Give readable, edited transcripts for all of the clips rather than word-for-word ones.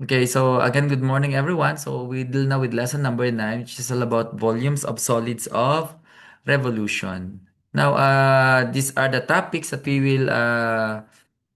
Okay, so again, good morning, everyone. So we deal now with lesson number 9, which is all about volumes of solids of revolution. Now, these are the topics that we will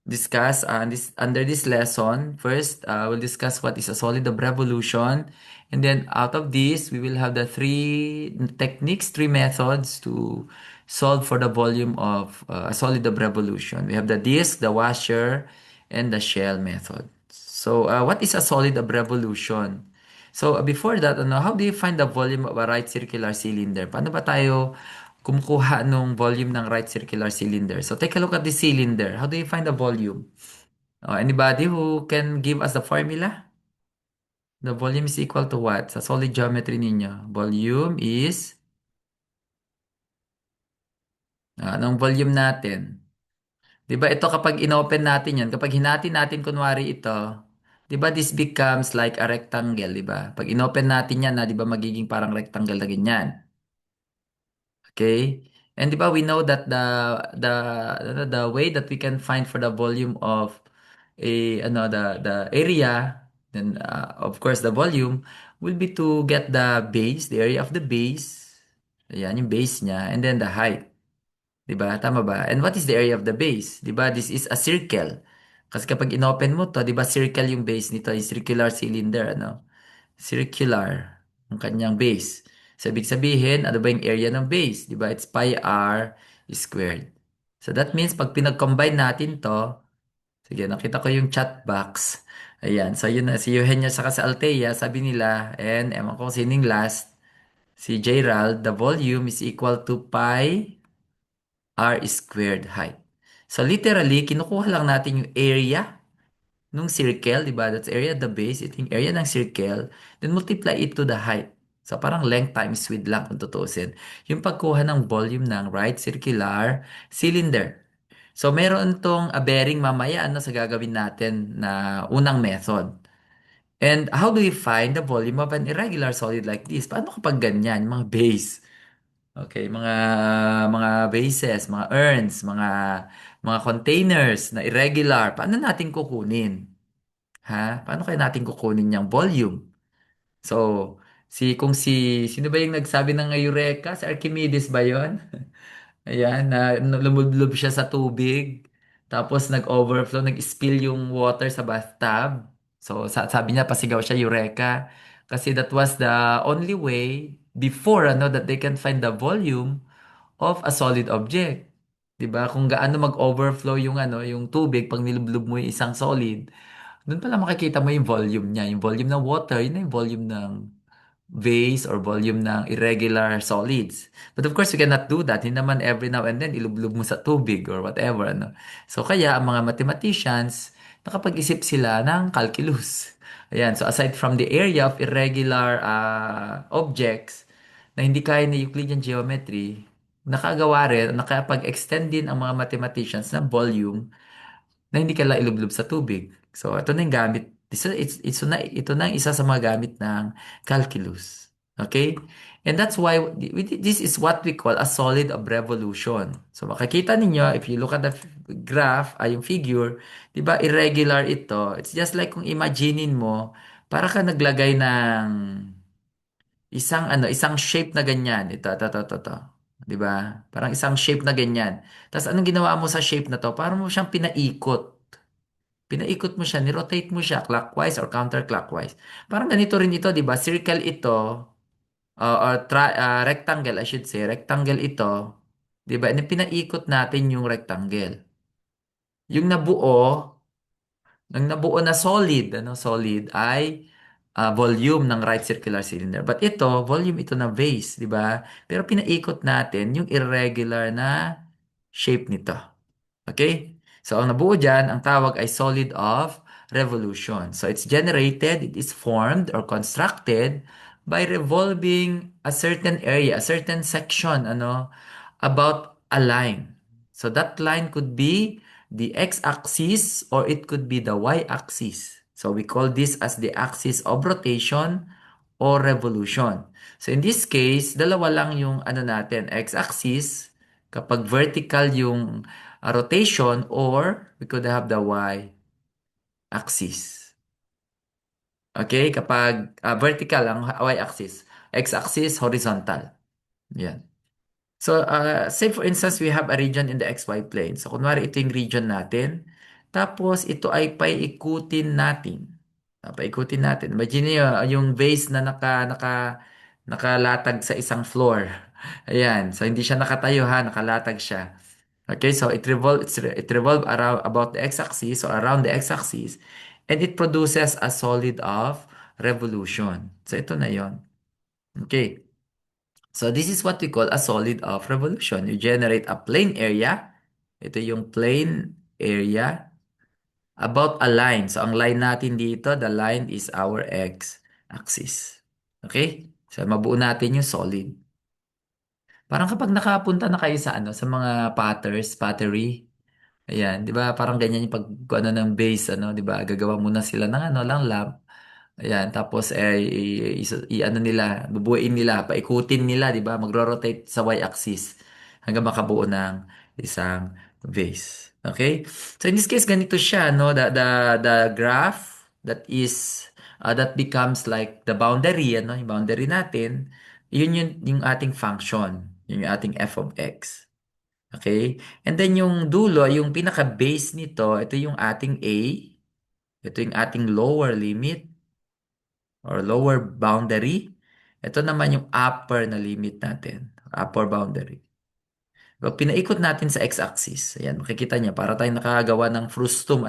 discuss under this lesson. First, we'll discuss what is a solid of revolution, and then out of this, we will have the three techniques, three methods to solve for the volume of a solid of revolution. We have the disk, the washer, and the shell method. So, what is a solid of revolution? So, before that, how do you find the volume of a right circular cylinder? Paano ba tayo kumukuha nung volume ng right circular cylinder? So, take a look at the cylinder. How do you find the volume? Anybody who can give us the formula? The volume is equal to what? Sa solid geometry ninyo. Volume is, anong volume natin? 'Di ba ito kapag inopen natin 'yan, kapag hinati natin kunwari ito, 'di ba this becomes like a rectangle, 'di ba? Pag inopen natin 'yan, 'di ba magiging parang rectangle na ganyan. Okay? And 'di ba we know that the way that we can find for the volume of the area, then of course the volume will be to get the base, the area of the base. Ayan, yung base niya, and then the height. 'Di ba? Tama ba? And what is the area of the base? 'Di ba? This is a circle. Kasi kapag inopen mo to, 'di ba circle yung base nito, yung circular cylinder, ano? Circular ang kanyang base. So, ibig sabihin, ano ba yung area ng base? 'Di ba? It's pi r squared. So, that means pag pinag-combine natin to, sige, nakita ko yung chat box. Ayan. So, yun na, si Eugenia saka sa Althea, sabi nila, and ewan ko sining last, si Gerald, the volume is equal to pi r squared height. So literally, kinukuha lang natin yung area nung circle, di ba? That's area at the base. Ito yung area ng circle. Then multiply it to the height. So parang length times width lang kung tutuusin. Yung pagkuha ng volume ng right circular cylinder. So meron tong a bearing mamaya ano sa gagawin natin na unang method. And how do we find the volume of an irregular solid like this? Paano kapag ganyan, yung mga base? Okay, mga vases, mga urns, mga containers na irregular, paano natin kukunin? Ha? Paano kaya natin kukunin yung volume? So, sino ba yung nagsabi ng Eureka? Si Archimedes ba 'yon? Ayan, na lumublob siya sa tubig. Tapos nag-overflow, nag-spill yung water sa bathtub. So, sabi niya, pasigaw siya, Eureka. Kasi that was the only way before, that they can find the volume of a solid object. 'Di ba? Kung gaano mag-overflow yung tubig pag nilublob mo yung isang solid, doon pala makikita mo yung volume niya. Yung volume ng water, yun na yung volume ng vase or volume ng irregular solids. But of course, you cannot do that. Hindi naman every now and then ilublob mo sa tubig or whatever, ano. So kaya ang mga mathematicians, nakapag-isip sila ng calculus. Ayan, so aside from the area of irregular objects na hindi kaya ni Euclidean geometry, nakagawa rin, nakapag-extend din ang mga mathematicians ng volume na hindi kailangan ilublob sa tubig. So, ito na yung gamit. Ito na ang isa sa mga gamit ng calculus. Okay? And that's why this is what we call a solid of revolution. So, makikita ninyo, if you look at the graph, yung figure, di ba, irregular ito. It's just like kung imaginein mo, para ka naglagay ng isang shape na ganyan. Ito. 'Di ba? Parang isang shape na ganyan. Tapos anong ginawa mo sa shape na to? Parang mo siyang pinaikot. Pinaikot mo siya, ni-rotate mo siya clockwise or counterclockwise. Parang ganito rin ito, 'di ba? Circle ito, or rectangle, I should say. Rectangle ito, 'di ba? And pinaikot natin yung rectangle. Yung nabuo na solid, solid ay volume ng right circular cylinder. But ito, volume ito na vase, di ba? Pero pinaikot natin yung irregular na shape nito. Okay? So, ang nabuo dyan, ang tawag ay solid of revolution. So, it's generated, it is formed or constructed by revolving a certain area, a certain section, about a line. So, that line could be the x-axis or it could be the y-axis. So, we call this as the axis of rotation or revolution. So, in this case, dalawa lang yung natin, x-axis, kapag vertical yung rotation or we could have the y-axis. Okay? Kapag vertical ang y-axis, x-axis horizontal. Yan. So, say for instance, we have a region in the XY plane. So, kunwari ito yung region natin. Tapos, ito ay paikutin natin. Paikutin natin. Imagine niyo yung vase na nakalatag sa isang floor. Ayan. So, hindi siya nakatayo ha. Nakalatag siya. Okay, so it revolve around about the x-axis or around the x-axis, and it produces a solid of revolution. So, ito na yon. Okay. So this is what we call a solid of revolution. You generate a plane area. Ito yung plane area about a line. So ang line natin dito, the line is our x-axis. Okay? So mabuo natin yung solid. Parang kapag nakapunta na kayo sa sa mga pottery. Ayan, 'di ba? Parang ganyan yung pag ano ng base, 'di ba? Gagawa muna sila ng lang lamp. Ayan, tapos ano nila, bubuuin nila, paikutin nila, 'di ba? Magro-rotate sa y-axis hanggang makabuo ng isang vase. Okay? So in this case ganito siya, no? The graph that becomes like the boundary, yung boundary natin, yun yung ating function, yun yung ating f of x. Okay? And then yung dulo, yung pinaka-base nito, ito yung ating a, ito yung ating lower limit or lower boundary. Ito naman yung upper na limit natin, upper boundary. Pag pinaikot natin sa x-axis, ayan, makikita niya, para tayong nakagawa ng frustum,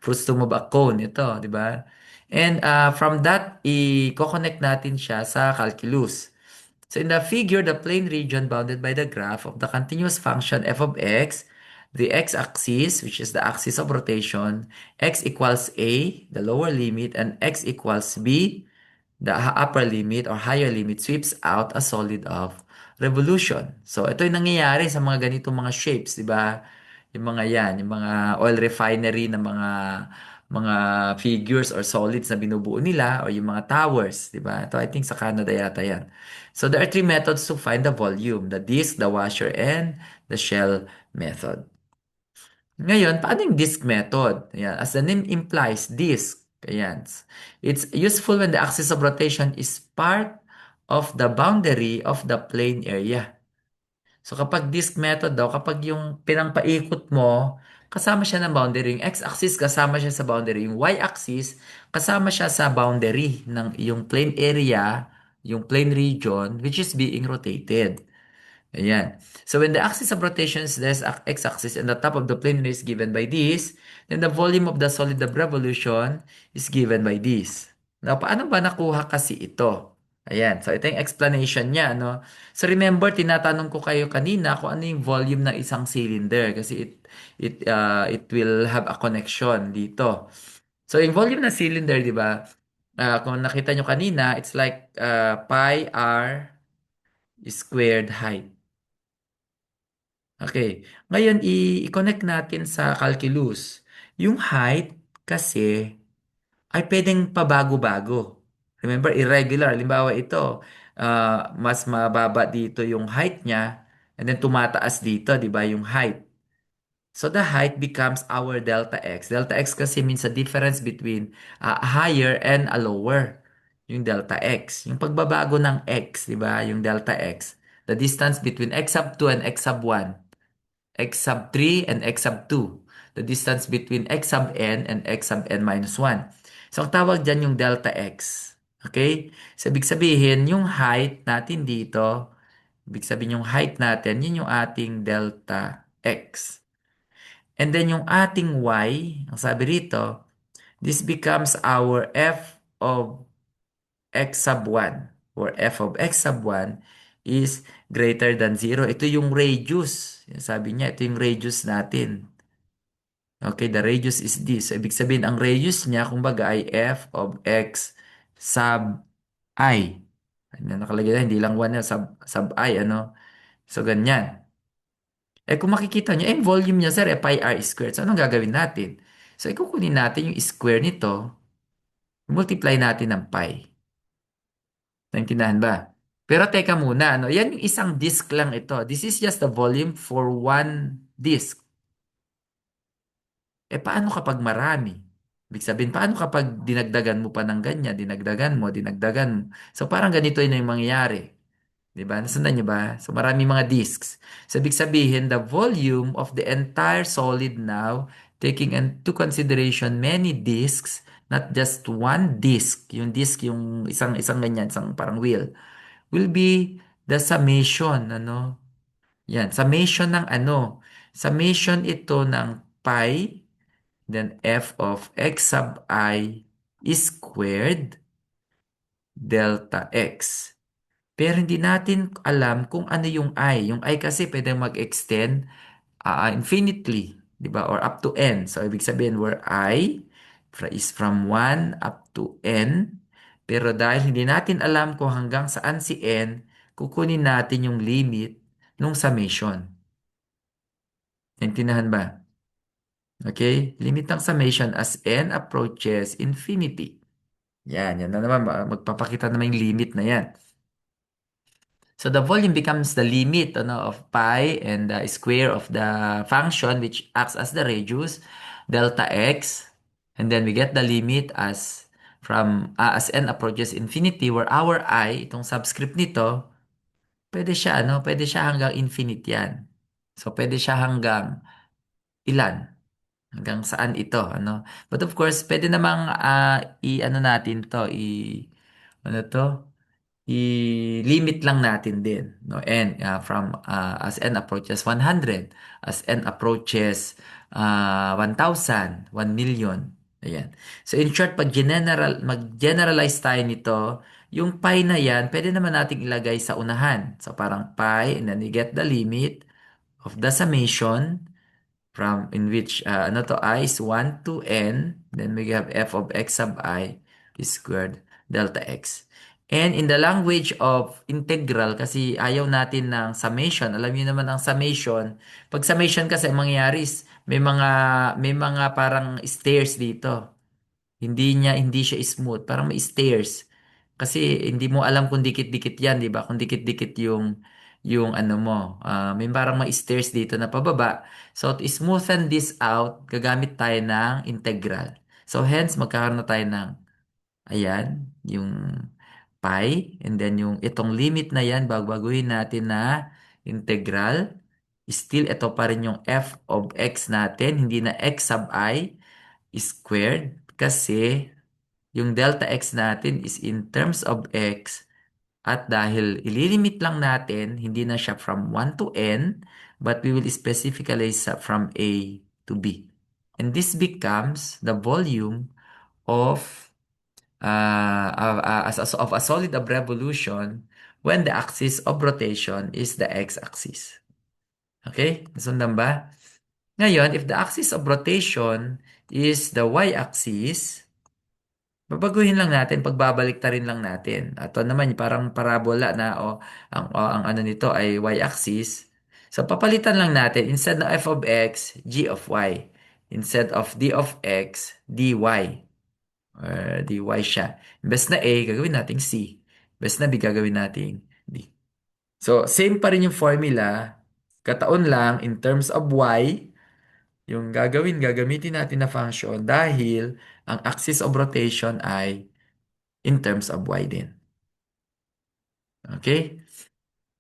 frustum of a cone, ito, di ba? And from that, i-connect natin siya sa calculus. So in the figure, the plane region bounded by the graph of the continuous function f of x, the x-axis, which is the axis of rotation, x equals a, the lower limit, and x equals b, the upper limit or higher limit, sweeps out a solid of revolution. So ito yung nangyayari sa mga ganitong mga shapes, di ba? Yung mga oil refinery na mga figures or solids na binubuo nila or yung mga towers, di ba? Ito I think sa Canada yata yan. So there are three methods to find the volume: the disk, the washer, and the shell method. Ngayon, paano yung disk method? Ayan, as the name implies, disk. Ayan. It's useful when the axis of rotation is part of the boundary of the plane area. So kapag disk method daw, kapag yung pinangpaikot mo, kasama siya ng boundary. Yung x-axis kasama siya sa boundary. Yung y-axis kasama siya sa boundary ng yung plane area, yung plane region, which is being rotated. Ayan. So when the axis of rotation is this x-axis and the top of the plane is given by this, then the volume of the solid of revolution is given by this. Now, paano ba nakuha kasi ito? Ayan. So ito yung explanation niya, no? So remember, tinatanong ko kayo kanina kung ano yung volume ng isang cylinder kasi it will have a connection dito. So yung volume ng cylinder, di ba? Kung nakita nyo kanina, it's like pi r squared height. Okay. Ngayon, i-connect natin sa calculus. Yung height kasi ay pwedeng pabago-bago. Remember, irregular. Halimbawa ito, mas mababa dito yung height niya and then tumataas dito, di ba, yung height. So the height becomes our delta x. Delta x kasi means the difference between a higher and a lower. Yung delta x. Yung pagbabago ng x, di ba, yung delta x. The distance between x sub 2 and x sub 1. X sub 3 and x sub 2. The distance between x sub n and x sub n minus 1. So, ang tawag dyan yung delta x. Okay? So, ibig sabihin, yung height natin dito, ibig sabihin yung height natin, yun yung ating delta x. And then yung ating y, ang sabi rito, this becomes our f of x sub 1 or f of x sub 1 is greater than 0. Ito yung radius. Sabi niya, ito yung radius natin. Okay, the radius is this. So, ibig sabihin, ang radius niya, kumbaga, ay f of x sub I. Ano, nakalagay na, hindi lang 1 yan, sub I, ano? So, ganyan. Kung makikita niyo, volume niya, sir, pi r squared. So, anong gagawin natin? So, ikukunin natin yung square nito, multiply natin ng pi. Naintindihan ba? Pero teka muna, ano? Yan yung isang disk lang ito. This is just the volume for one disk. Paano kapag marami? Ibig sabihin, paano kapag dinagdagan mo pa ng ganyan, dinagdagan mo, dinagdagan mo. So parang ganito yun yung mangyayari. 'Di ba? Nasundan niyo ba? So marami mga disks. So ibig sabihin, the volume of the entire solid now, taking into consideration many disks, not just one disk, yung disk, yung isang ganyan, isang parang wheel, will be the summation, ano? Yan, summation ng ano? Summation ito ng pi, then f of x sub I is squared delta x. Pero hindi natin alam kung ano yung I. Yung I kasi pwedeng mag-extend infinitely, di ba? Or up to n. So, ibig sabihin where is from 1 up to n. Pero dahil hindi natin alam kung hanggang saan si n, kukunin natin yung limit nung summation. Naintindihan ba? Okay? Limit ng summation as n approaches infinity. Yan na naman. Magpapakita naman yung limit na yan. So the volume becomes the limit ano, of pi and the square of the function which acts as the radius, delta x. And then we get the limit as n approaches infinity where our I, itong subscript nito, pwede siya hanggang infinite yan. So pwede siya hanggang ilan? Hanggang saan ito, ano? But of course, pwede namang i-ano natin to, ano to? I-limit lang natin din, no? And from as n approaches 100, as n approaches 1,000, 1,000,000. Ayan. So in short, mag-generalize tayo nito, yung pi na yan, pwede naman nating ilagay sa unahan. So parang pi, and then we get the limit of the summation from in which ano to I is 1 to n, then we have f of x sub I is squared delta x. And in the language of integral, kasi ayaw natin ng summation. Alam niyo naman ang summation. Pag summation kasi ang mangyayari is may mga parang stairs dito. Hindi siya smooth, parang may stairs. Kasi hindi mo alam kung dikit-dikit 'yan, 'di ba? Kung dikit-dikit yung ano mo, may parang may stairs dito na pababa. So to smoothen this out, gagamit tayo ng integral. So hence magkakaroon na tayo ng ayan, yung pi and then yung itong limit na 'yan babaguhin natin na integral. Still ito pa rin yung f of x natin, hindi na x sub I squared kasi yung delta x natin is in terms of x at dahil ililimit lang natin, hindi na siya from 1 to n, but we will specifically from A to B. And this becomes the volume of of a solid of revolution when the axis of rotation is the x-axis. Okay? Nasundan ba? Ngayon, if the axis of rotation is the y-axis, babaguhin lang natin, pagbabalik-tarin lang natin. Ito naman, parang parabola na ang ano nito ay y-axis. So, papalitan lang natin, instead ng f of x, g of y. Instead of d of x, dy. Or dy siya. Imbes na a, gagawin natin c. Imbes na b, gagawin natin d. So, same pa rin yung formula. Kataon lang, in terms of y, yung gagamitin natin na function dahil ang axis of rotation ay in terms of y din. Okay?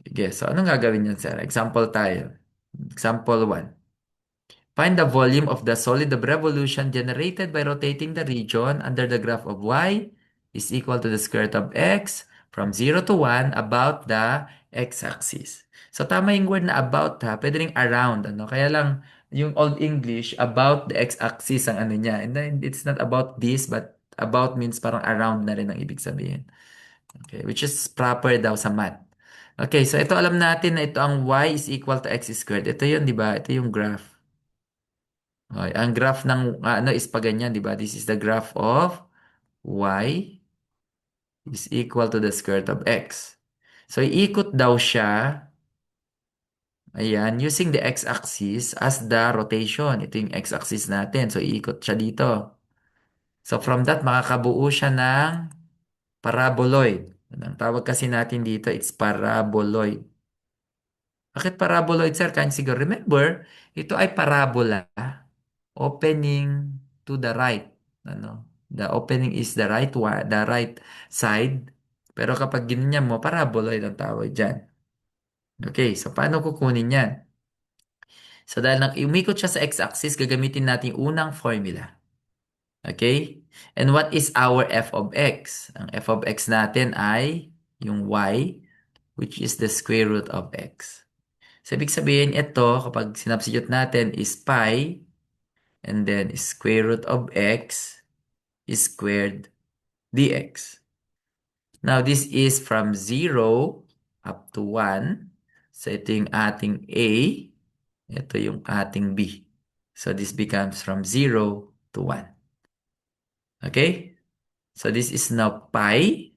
Sige, so anong gagawin niyan, sir? Example tayo. Example 1. Find the volume of the solid of revolution generated by rotating the region under the graph of y is equal to the square root of x from 0 to 1 about the x-axis. So tama yung word na about ha, pwede ring around, ano? Kaya lang yung Old English about the x-axis ang ano niya. And then it's not about this but about means parang around na rin ang ibig sabihin. Okay, which is proper daw sa math. Okay, so ito alam natin na ito ang y is equal to x squared. Ito yun, di ba? Ito yung graph. Okay, ang graph ng ano is pa ganyan, di ba? This is the graph of y is equal to the square root of x. So, iikot daw siya, ayan, using the x-axis as the rotation. Ito yung x-axis natin. So, iikot siya dito. So, from that, makakabuo siya ng paraboloid. Ang tawag kasi natin dito, it's paraboloid. Bakit paraboloid, sir? Kaya siguro, remember, ito ay parabola opening to the right. Ano, the opening is the right side. Pero kapag ginanyan mo, paraboloid ang tawag dyan. Okay, so paano kukunin yan? So dahil umikot siya sa x-axis, gagamitin natin yung unang formula. Okay? And what is our f of x? Ang f of x natin ay yung y, which is the square root of x. So ibig sabihin, ito, kapag sinubstitute natin is pi, and then square root of x is squared dx. Now, this is from 0 up to 1. So, ito yung ating A. Ito yung ating B. So, this becomes from 0 to 1. Okay? So, this is now pi.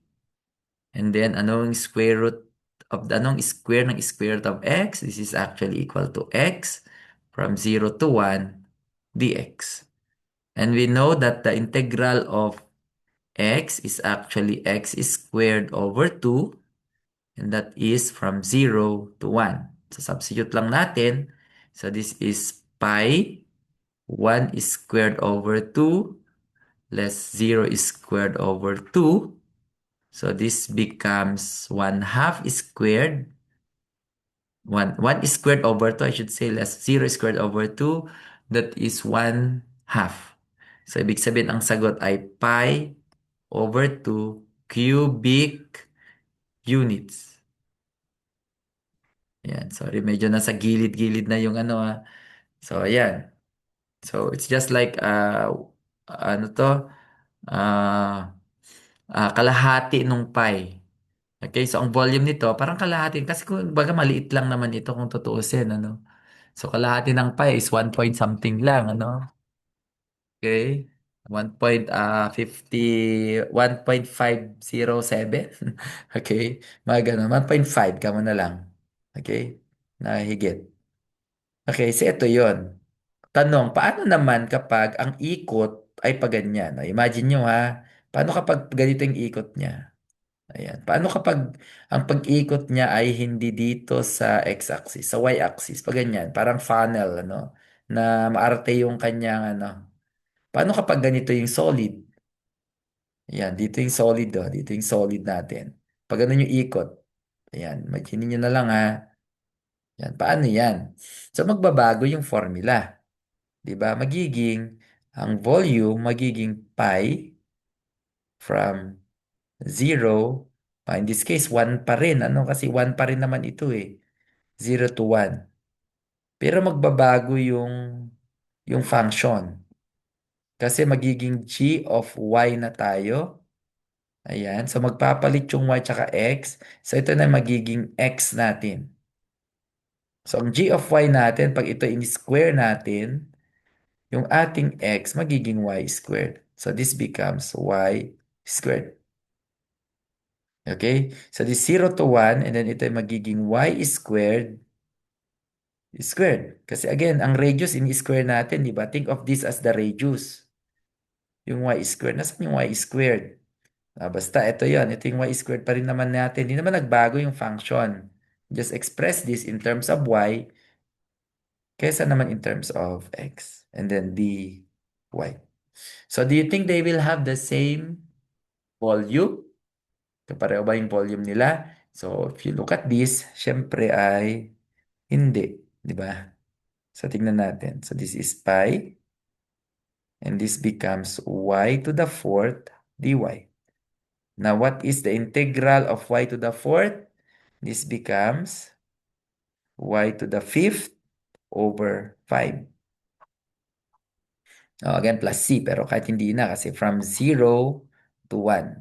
And then, anong square root of anong square ng square root of x? This is actually equal to x from 0 to 1 dx. And we know that the integral of x is actually x squared over 2. And that is from 0 to 1. So, substitute lang natin. So, this is pi. 1 is squared over 2 less 0 is squared over 2. So, this becomes 1 half squared. 1 is squared over 2, I should say, less 0 is squared over 2. That is 1 half. So, ibig sabihin, ang sagot ay pi over 2 cubic units. Yan, sorry, medyo nasa gilid-gilid na yung ano ah. So, ayan. So, it's just like, ano to, ah, kalahati nung pi. Okay, so ang volume nito, parang kalahati. Kasi kung baga maliit lang naman ito kung tutuusin, ano. So, kalahati ng pi is 1 point something lang, ano. Okay. 1.507. Okay. Mga ganun. 1.5 ka mo na lang. Okay. Nahigit. Okay, so ito yon. Tanong, paano naman kapag ang ikot ay paganyan? No? Imagine nyo ha, paano kapag ganito yung ikot niya? Ayan. Paano kapag ang pag-ikot niya ay hindi dito sa x-axis, sa y-axis, pag ganyan, parang funnel, ano, na maarte yung kanyang, ano. Paano kapag ganito yung solid? Ayan, dito yung solid, oh, dito yung solid natin. Pag ganun yung ikot, ayan, imagine nyo na lang ha. Yan, paano yan? So, magbabago yung formula. 'Di ba? Ang volume magiging pi from 0, in this case 1 pa rin, ano? Kasi 1 pa rin naman ito eh. 0 to 1. Pero magbabago yung function. Kasi magiging g of y na tayo. Ayan. So magpapalit yung y tsaka x. So ito na magiging x natin. So ang g of y natin, pag ito in-square natin, yung ating x magiging y squared. So this becomes y squared. Okay? So this 0 to 1 and then ito ay magiging y squared. Kasi again, ang radius in-square natin, di ba? Think of this as the radius. Yung y squared. Nasaan yung y squared? Basta ito yon. Ito yung y squared pa rin naman natin. Hindi naman nagbago yung function. Just express this in terms of y kesa naman in terms of x. And then dy. So do you think they will have the same volume? Kapareho ba yung volume nila? So if you look at this, syempre ay hindi. Di ba? So tingnan natin. So this is pi. And this becomes y to the fourth dy. Now what is the integral of y to the fourth? This becomes y to the fifth over 5. Oh, again, plus c. Pero kahit hindi na kasi from 0 to 1.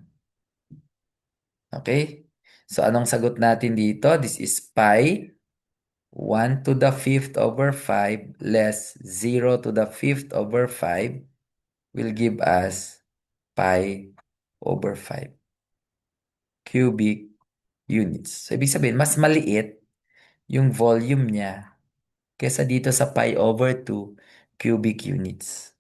Okay? So, anong sagot natin dito? This is pi 1 to the fifth over 5 less 0 to the fifth over 5 will give us pi over 5 cubic units. So, ibig sabihin, mas maliit yung volume niya kesa dito sa pi over 2 cubic units.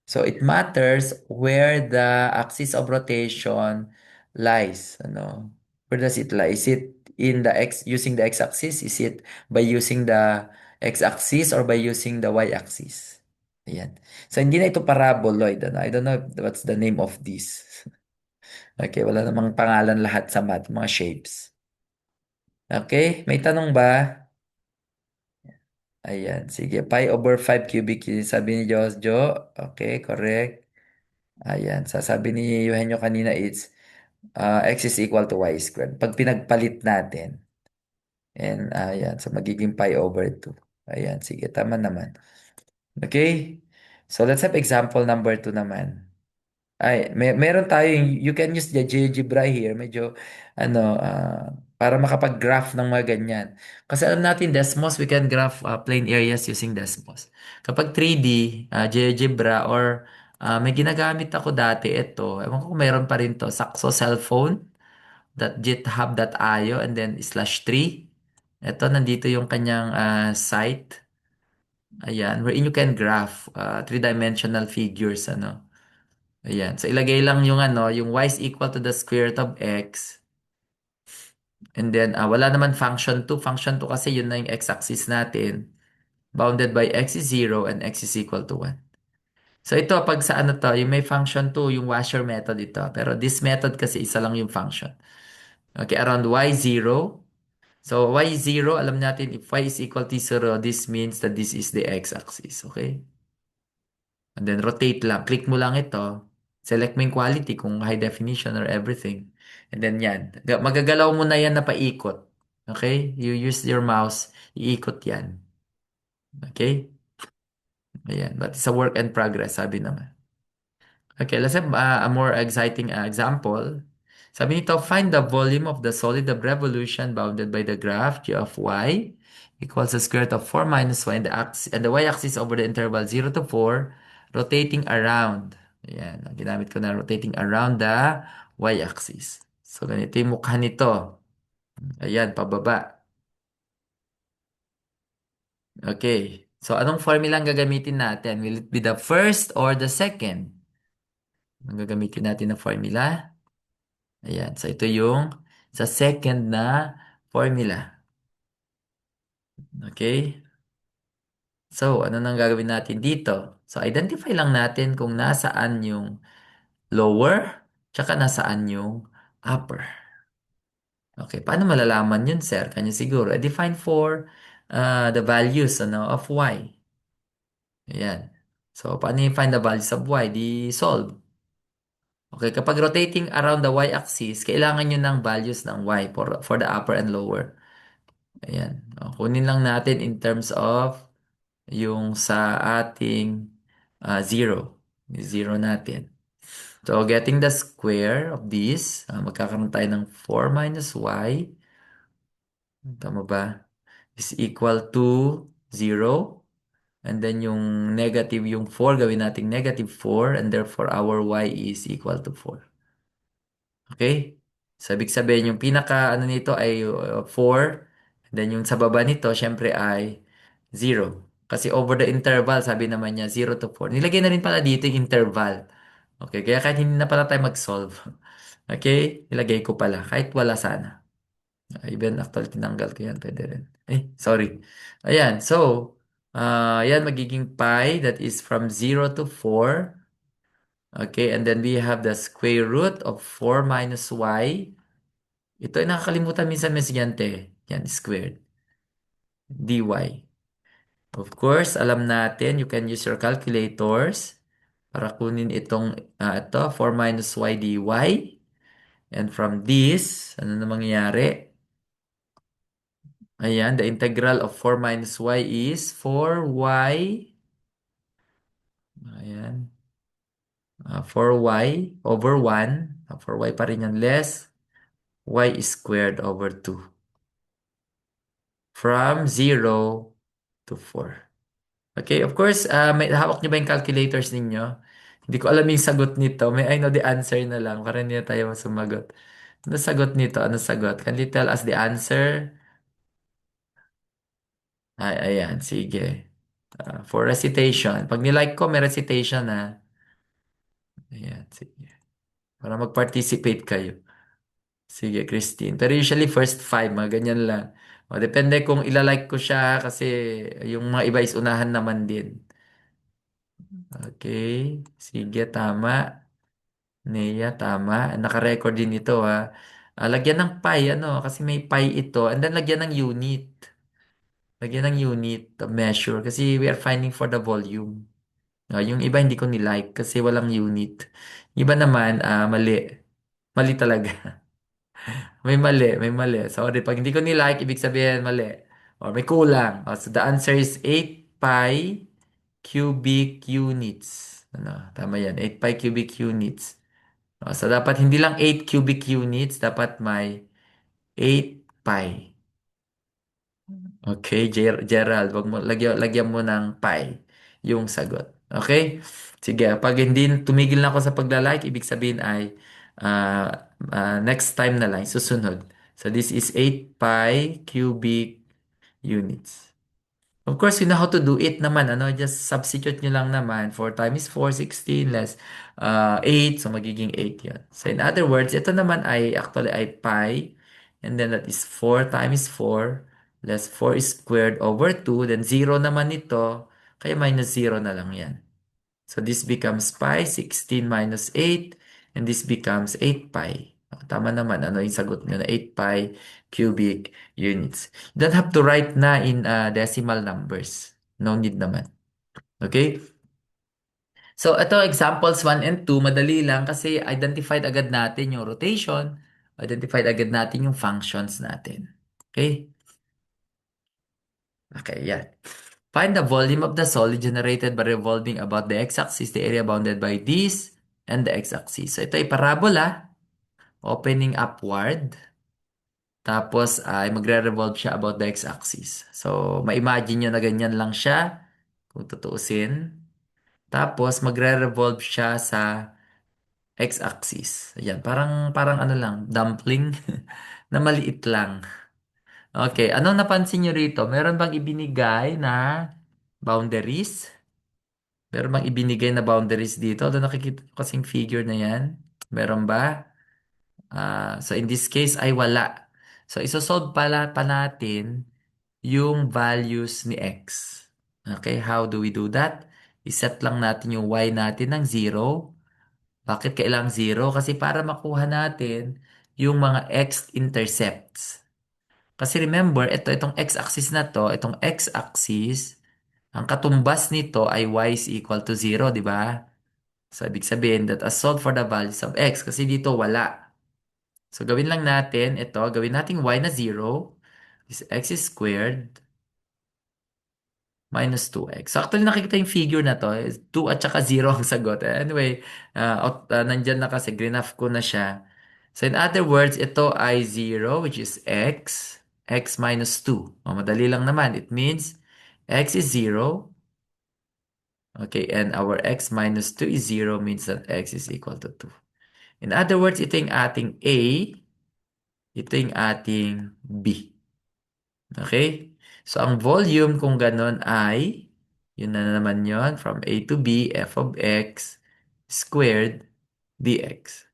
So, it matters where the axis of rotation lies. Ano? Where does it lie? Is it in the using the x-axis? Is it by using the x-axis or by using the y-axis? Ayan. So, hindi na ito paraboloid. Ano? I don't know what's the name of this. Okay, wala namang pangalan lahat sa math, mga shapes. Okay, may tanong ba? Ayan, sige. Pi over 5 cubic yun sabi ni Jojo. Okay, correct. Ayan, sasabi ni Eugenio kanina it's x is equal to y squared. Pag pinagpalit natin, and ayan, so magiging pi over 2. Ayan, sige, tama naman. Okay, so let's have example number 2 naman. Meron tayong, you can use the GeoGebra here, medyo, para makapag-graph ng mga ganyan. Kasi alam natin, Desmos, we can graph plane areas using Desmos. Kapag 3D, GeoGebra, or may ginagamit ako dati, ito, ewan ko kung meron pa rin to, Saxo cellphone, .github.io, and then /3. Ito, nandito yung kanyang site. Ayan, wherein you can graph three-dimensional figures, ano. Ayan. So, ilagay lang yung yung y is equal to the square root of x. And then, wala naman function 2. Function 2 kasi yun na yung x-axis natin. Bounded by x is 0 and x is equal to 1. So, ito, pag sa to, yung may function 2, yung washer method ito. Pero this method kasi isa lang yung function. Okay, around y0. So, y0, alam natin, if y is equal to 0, this means that this is the x-axis. Okay? And then rotate lang. Click mo lang ito. Select mo yung quality kung high definition or everything. And then yan. Magagalaw mo na yan na paikot. Okay? You use your mouse. Iikot yan. Okay? Ayan. But it's a work in progress, sabi naman. Okay, let's have a more exciting example. Sabi nito, find the volume of the solid of revolution bounded by the graph g of y equals the square root of 4 minus y and the y-axis over the interval 0 to 4 rotating around. Ayan, ginamit ko na rotating around the y-axis. So, ganito yung mukha nito. Ayan, pababa. Okay. So, anong formula ang gagamitin natin? Will it be the first or the second? Ang gagamitin natin na formula? Ayan. So, ito yung sa second na formula. Okay? So, ano nang gagawin natin dito? So, identify lang natin kung nasaan yung lower, tsaka nasaan yung upper. Okay, paano malalaman yun, sir? Kanya siguro. Define for the values of y. Ayan. So, paano i-find the values of y? Di solve. Okay, kapag rotating around the y-axis, kailangan nyo ng values ng y for the upper and lower. Ayan. Kunin lang natin in terms of yung sa ating zero. Zero natin. So, getting the square of this, magkakaroon tayo ng 4 minus y. Tama ba? Is equal to 0. And then yung negative, yung 4, gawin nating negative 4. And therefore, our y is equal to 4. Okay? So, ibig sabihin, yung pinaka ano nito ay 4. And then yung sa baba nito, syempre ay 0. Kasi over the interval, sabi naman niya, 0 to 4. Nilagay na rin pala dito yung interval. Okay? Kaya kahit hindi na pala tayo mag-solve. Okay? Nilagay ko pala. Kahit wala sana. Even actually, tinanggal ko yan. Pwede rin. Sorry. Ayan. So, yan magiging pi that is from 0 to 4. Okay, and then we have the square root of 4 minus y. Ito ay nakakalimutan minsan may estudyante. Yan, squared. dy. Of course, alam natin, you can use your calculators para kunin itong ito, 4 minus y dy. And from this, ano na mangyayari? Ayan, the integral of 4 minus y is 4y. Ayan. 4y over 1. 4y pa rin yan less y squared over 2. From 0 to 4. Okay, of course, may hawak niyo ba yung calculators ninyo? Hindi ko alam yung sagot nito. May I know the answer na lang para hindi na tayo sumagot. Ano sagot nito? Ano sagot? Can you tell us the answer? Ayan, sige. For recitation. Pag nilike ko, may recitation na. Ayan, sige. Para mag-participate kayo. Sige, Christine. Pero usually first five, mga ganyan lang. O, depende kung ilalike ko siya kasi yung mga iba is unahan naman din. Okay. Sige, tama. Nea, tama. Naka-record din ito ha. Lagyan ng pi, ano, kasi may pi ito. And then lagyan ng unit. Lagyan ng unit of measure kasi we are finding for the volume. Yung iba hindi ko nilike kasi walang unit. Yung iba naman, mali. Mali talaga. May mali, may mali. Sorry, pag hindi ko nilike, ibig sabihin mali. Or may kulang. So the answer is 8 pi cubic units. Ano, tama yan. 8 pi cubic units. So dapat hindi lang 8 cubic units, dapat may 8 pi. Okay, Gerald, wag mo lagyan mo ng pi yung sagot. Okay? Sige, pag hindi tumigil na ako sa pagla-like, ibig sabihin ay next time na lang, susunod. So this is 8 pi cubic units. Of course, you know how to do it naman. Ano, just substitute nyo lang naman. 4 times 4, 16 less 8. So, magiging 8 yun. So, in other words, ito naman ay actually ay pi. And then that is 4 times 4 less 4 squared over 2. Then 0 naman ito. Kaya minus 0 na lang yan. So, this becomes pi, 16 minus 8. And this becomes 8 pi. Tama naman. Ano yung sagot nyo na 8 pi cubic units. You don't have to write na in decimal numbers. No need naman. Okay? So, ito examples 1 and 2, madali lang kasi identified agad natin yung rotation, identified agad natin yung functions natin. Okay? Okay, yeah. Find the volume of the solid generated by revolving about the x-axis, the area bounded by this, and the x-axis. So, ito ay parabola, opening upward, tapos ay magre-revolve siya about the x-axis. So, ma-imagine nyo na ganyan lang siya, kung tutuusin. Tapos, magre-revolve siya sa x-axis. Ayan, parang ano lang, dumpling na maliit lang. Okay, anong napansin nyo rito? Meron bang ibinigay na boundaries? Meron bang ibinigay na boundaries dito? Doon nakikita ko kasing figure na yan. Meron ba? So in this case ay wala. So isosolve pala pa natin yung values ni x. Okay, how do we do that? Iset lang natin yung y natin ng 0. Bakit kailangang 0? Kasi para makuha natin yung mga x-intercepts. Kasi remember, itong x-axis na to, itong x-axis, ang katumbas nito ay y is equal to 0, di ba? So, ibig sabihin that as solve for the values of x, kasi dito wala. So, gawin lang natin ito, gawin natin y na 0, is x is squared minus 2x. So, actually nakikita yung figure na to, 2 at saka 0 ang sagot. Anyway, nandyan na kasi, grinaph ko na siya. So, in other words, ito ay 0, which is x minus 2. Madali lang naman. It means x is 0. Okay, and our x minus 2 is 0 means that x is equal to 2. In other words, ito yung ating A, ito yung ating B. Okay? So, ang volume kung ganun ay, yun na naman yon from A to B, f of x squared dx.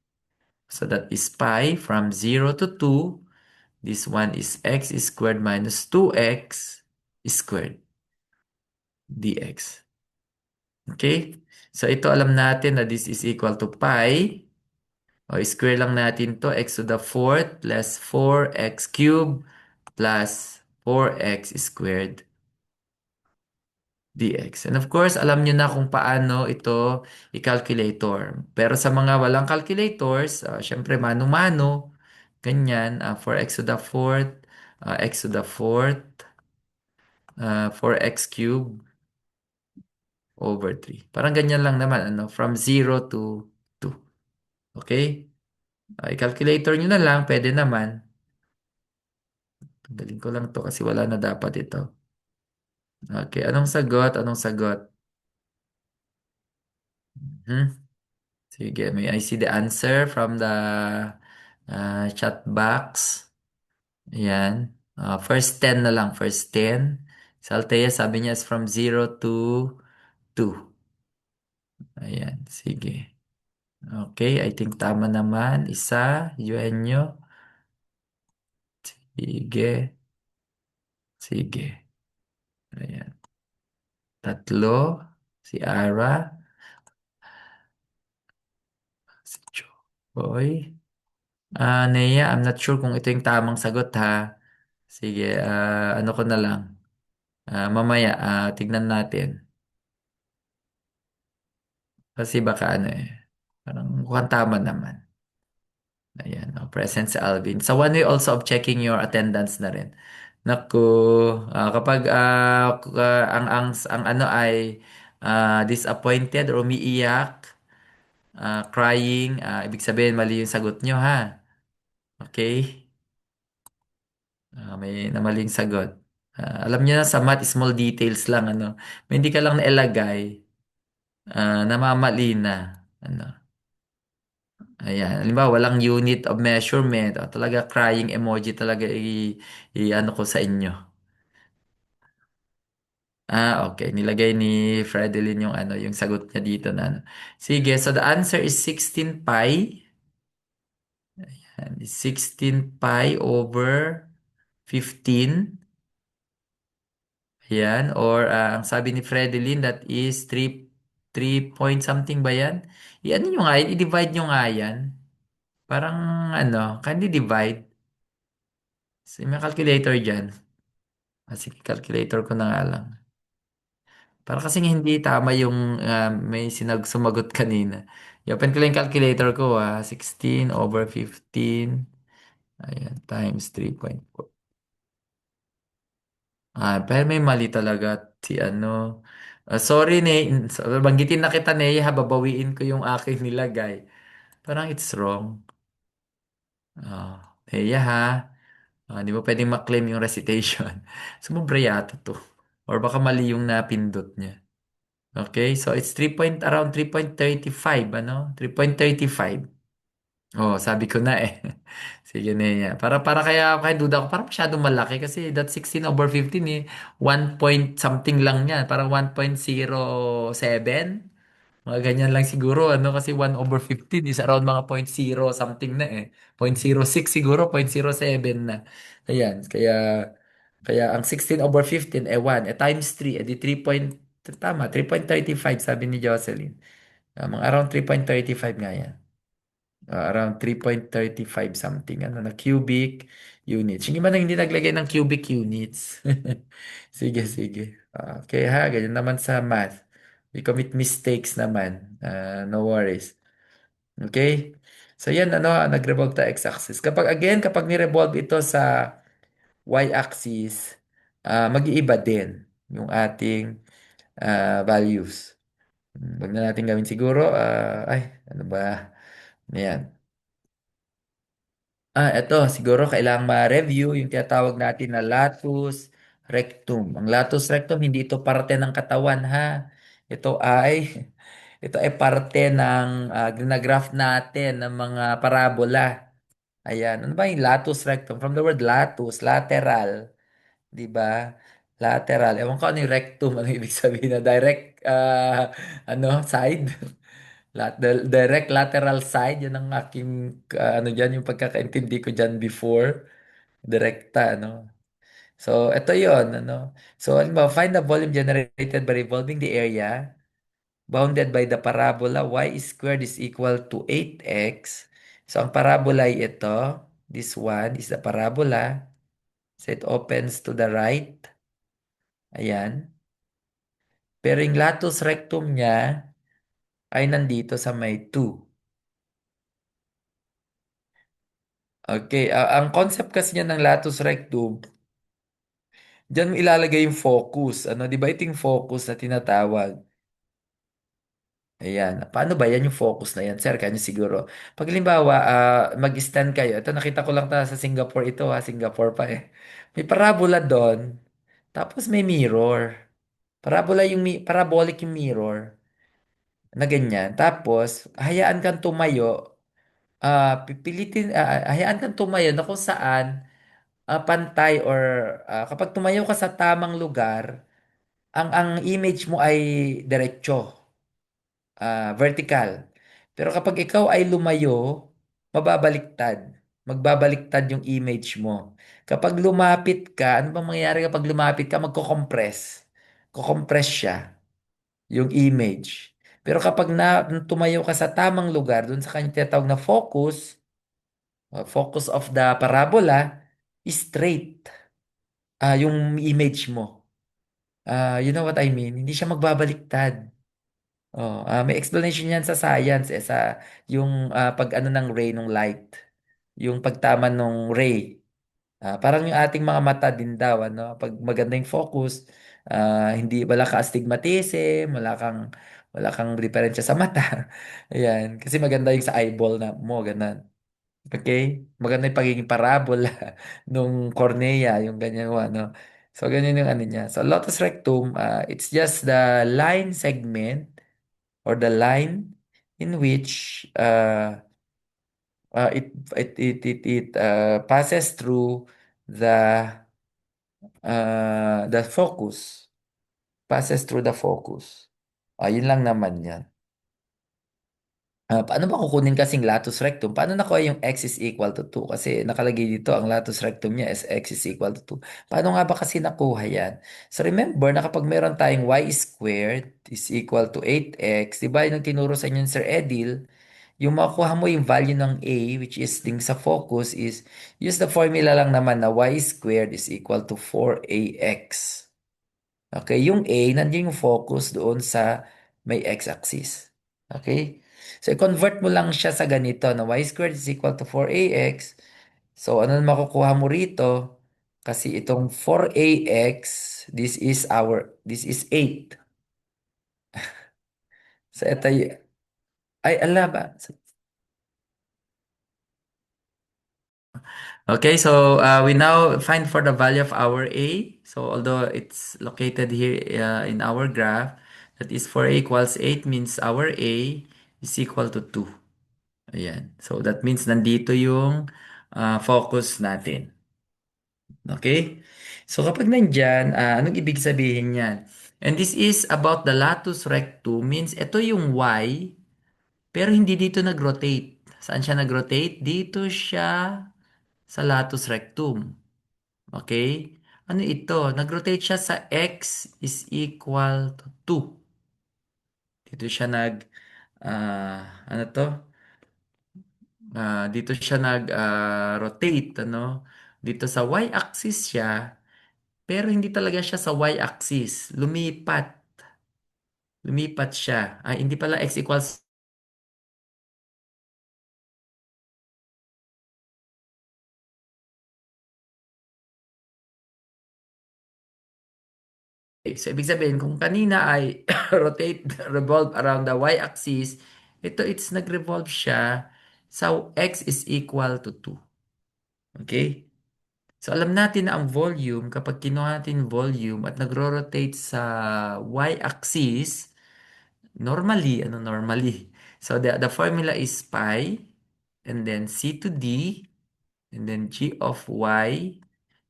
So, that is pi from 0 to 2. This one is x squared minus 2x squared dx. Okay? So, ito alam natin na this is equal to pi. O, square lang natin to x to the fourth plus 4x cubed plus 4x squared dx. And of course, alam nyo na kung paano ito i-calculator. Pero sa mga walang calculators, syempre mano-mano, ganyan, 4x to the fourth, x to the fourth, 4x cubed over 3. Parang ganyan lang naman, ano, from 0 to 2. Okay? I-calculator nyo na lang, pwede naman. Galing ko lang to kasi wala na dapat ito. Okay, anong sagot? Anong sagot? Hmm? Sige, may I see the answer from the chat box. Ayan. First 10 na lang, first 10. Saltea, sabi niya is from 0 to 2. Ayan, sige. Okay, I think tama naman. Isa, Eugenio. Sige, sige. Ayan. Tatlo, si Ara. Oy. Nea, I'm not sure kung ito yung tamang sagot ha. Sige, ano ko na lang. Mamaya, tignan natin. Kasi baka ano eh. Parang mukhang tama naman. Ayan, present si Alvin. So one way also of checking your attendance na rin. Naku, kapag ang ano ay disappointed or umiiyak, crying, ibig sabihin mali yung sagot nyo ha. Okay? May namaling sagot. Alam niyo na sa math, small details lang ano. May hindi ka lang nailagay, namamali na. Ano? Ayan. Halimbawa, walang unit of measurement. O, talaga crying emoji talaga ano ko sa inyo. Okay. Nilagay ni Fredelin yung ano, yung sagot niya dito na ano. Sige, so the answer is 16 pi. And 16 pi over 15. Ayan. Or ang sabi ni Fredelin, that is 3 point something ba yan? I-ano nyo nga yan? I-divide nyo nga yan. Parang ano, can you divide? So, may calculator dyan. Sige, calculator ko na nga lang. Para kasing hindi tama yung may sumagot kanina. I-open ko lang yung calculator ko 16 over 15. Ayan, times 3.4. Pero may mali talaga si ano. Sorry, banggitin na kita, Ney, babawiin ko yung aking nilagay. Parang it's wrong. Neya ha. Di ba pwedeng maklaim yung recitation? Sumubra yata to. Or baka mali yung napindot niya. Okay, so it's around 3.35, ano? 3.35. Oh, sabi ko na eh. Sige na yan. Kaya duda ko, parang masyadong malaki kasi that 16 over 15 eh. 1 point something lang yan. Parang 1.07. Mga ganyan lang siguro, ano? Kasi 1 over 15 is around mga point zero something na eh. 0.06 siguro, 0.07 na. Kaya ang 16 over 15 1. Times 3, di 3.35 sabi ni Jocelyn. Mga around 3.35 nga yan. Around 3.35 something na cubic units. Hindi man hindi naglagay ng cubic units. Sige, sige. Okay ha, ganyan naman sa math. We commit mistakes naman. No worries. Okay? So yan, nag-revolve ta x-axis. Kapag ni-revolve ito sa y-axis, mag-iiba din yung ating values. Huwag na natin gawin siguro. Ano ba? Ayan. Ito, siguro kailangang ma-review yung tinatawag natin na latus rectum. Ang latus rectum, hindi ito parte ng katawan ha. Ito ay ito ay parte ng ginagraph natin ng mga parabola. Ayan. Ano ba yung latus rectum? From the word latus, lateral. Di ba? Lateral. Ewan ko ano yung rectum. Ano ibig sabihin na direct side? Direct lateral side, yan ang aking, ano dyan, yung pagkakaintindi ko dyan before. Direkta, ano. So, ito yon ano. So, find the volume generated by revolving the area bounded by the parabola y squared is equal to 8x. So, ang parabola ay ito. This one is the parabola. So, it opens to the right. Ayan. Pero yung latus rectum niya ay nandito sa may 2. Okay, ang concept kasi niya ng latus rectum, diyan mo ilalagay yung focus. Ano, 'di ba ito yung focus na tinatawag? Ayan. Paano ba yan yung focus na yan? Sir, kanyo siguro. Pag halimbawa, mag-stand kayo. Ito, nakita ko lang sa Singapore ito ha. Singapore pa eh. May parabola doon. Tapos may mirror. Parabolic yung mirror. Na ganyan. Tapos, hayaan kang tumayo. Hayaan kang tumayo na kung saan pantay or kapag tumayo ka sa tamang lugar, ang image mo ay diretso, vertical. Pero kapag ikaw ay lumayo, mababaliktad. Magbabaliktad yung image mo. Kapag lumapit ka, ano bang mangyayari kapag lumapit ka? Magko-compress. Ko-compress siya, yung image. Pero kapag tumayo ka sa tamang lugar, dun sa kanya tinatawag na focus, focus of the parabola, is straight. Yung image mo. You know what I mean? Hindi siya magbabaliktad. May explanation yan sa science sa yung pag ano ng ray ng light, yung pagtama ng ray. Parang yung ating mga mata din daw ano, pag maganda yung focus, hindi wala ka astigmatism, wala kang diferensya sa mata. Ayan, kasi maganda yung sa eyeball na mo ganun. Okay? Maganda yung pagiging parabola nung cornea, yung ganyan ano. So ganyan yung ano niya. So lotus rectum, it's just the line segment or the line in which it passes through the the focus. Passes through the focus. Yun lang naman yan. Paano ba kukunin kasing latus rectum? Paano nakuha yung x is equal to 2? Kasi nakalagay dito ang latus rectum niya is x is equal to 2. Paano nga ba kasi nakuha yan? So remember na kapag meron tayong y squared is equal to 8x, di ba yung tinuro sa inyo ni Sir Edil, yung makuha mo yung value ng a which is ding sa focus is use the formula lang naman na y squared is equal to 4ax. Okay, yung A, nandiyan yung focus doon sa may x-axis. Okay? So, i-convert mo lang siya sa ganito na y squared is equal to 4ax. So, ano na makukuha mo rito? Kasi itong 4ax, this is 8. So, ito ay, ala ba? Okay, so we now find for the value of our A. So although it's located here in our graph, that is 4A equals 8 means our A is equal to 2. Ayan. So that means nandito yung focus natin. Okay? So kapag nandyan, anong ibig sabihin yan? And this is about the latus rectum means ito yung Y pero hindi dito nag-rotate. Saan siya nag-rotate? Dito siya sa latus rectum. Okay? Ano ito? Nag-rotate siya sa x is equal to 2. Dito siya ano to? Dito siya rotate, ano? Dito sa y-axis siya, pero hindi talaga siya sa y-axis. Lumipat siya. Hindi pala x equals. So, ibig sabihin, kung kanina ay revolve around the y-axis, it's nag-revolve siya sa x is equal to 2. Okay? So, alam natin na ang volume, kapag kinuha natin volume at nagro-rotate sa y-axis, normally? So, the formula is pi, and then c to d, and then g of y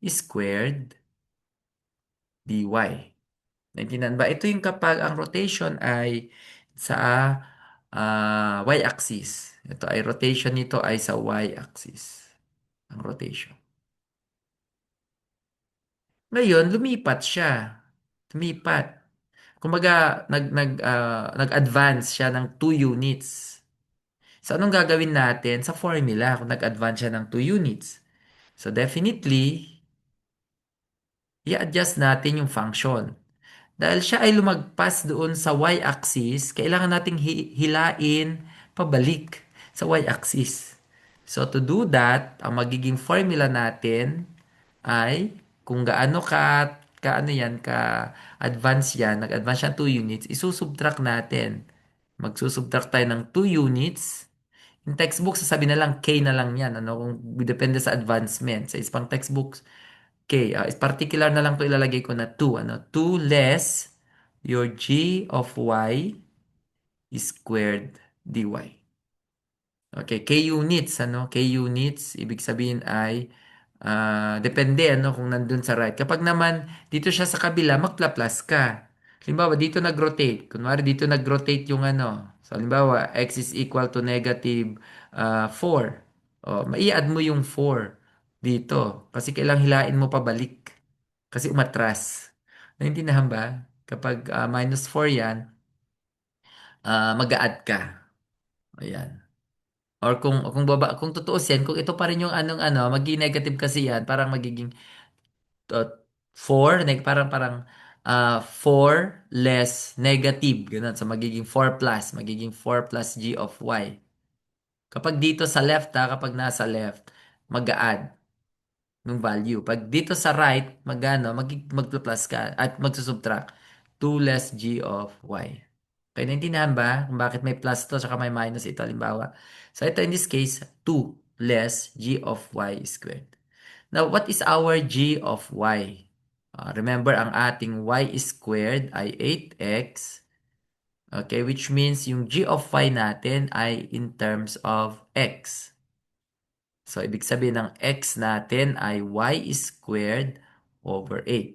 is squared dy. Naintindihan ba? Ito yung kapag ang rotation ay sa y-axis. Ito ay rotation nito ay sa y-axis. Ang rotation. Ngayon, lumipat siya. Lumipat. Kumbaga, nag-advance siya ng 2 units. So, anong gagawin natin sa formula kung nag-advance siya ng 2 units? So, definitely, i-adjust natin yung function. Dahil siya ay lumagpas doon sa y-axis, kailangan nating hilain pabalik sa y-axis. So to do that, ang magiging formula natin ay kung kaano yan, ka-advance yan, nag-advance yan 2 units, isusubtract natin. Magsusubtract tayo ng 2 units. In textbook, sasabi na lang K na lang yan. Ano, kung depende sa advancement. Sa isang textbooks, Okay, is particular na lang to ilalagay ko na 2. 2 less your g of y squared dy. Okay, K units, K units, ibig sabihin ay, depende, kung nandun sa right. Kapag naman, dito siya sa kabila, magpla-plus ka. Halimbawa, dito nag-rotate. Kunwari, dito nag-rotate yung ano. So, halimbawa, x is equal to negative 4. Mai-add mo yung 4 dito. Kasi kailang hilain mo pabalik. Kasi umatras. Naintindihan ba? Kapag minus 4 yan, mag-a-add ka. Ayan. Or kung tutuusin, kung ito pa rin yung anong ano, magiging negative kasi yan, parang magiging uh, 4, parang 4 less negative, ganun. So magiging 4 plus, magiging 4 plus g of y. Kapag dito sa left kapag nasa left, mag-add ng value. Pag dito sa right, magpa-plus ka at magsusubtract 2 less g of y. Okay, naintindihan ba kung bakit may plus to saka may minus ito, halimbawa? So ito in this case, 2 less g of y squared. Now, what is our g of y? Remember, ang ating y squared ay 8x. Okay, which means yung g of y natin ay in terms of x. So, ibig sabihin ng x natin ay y squared over 8.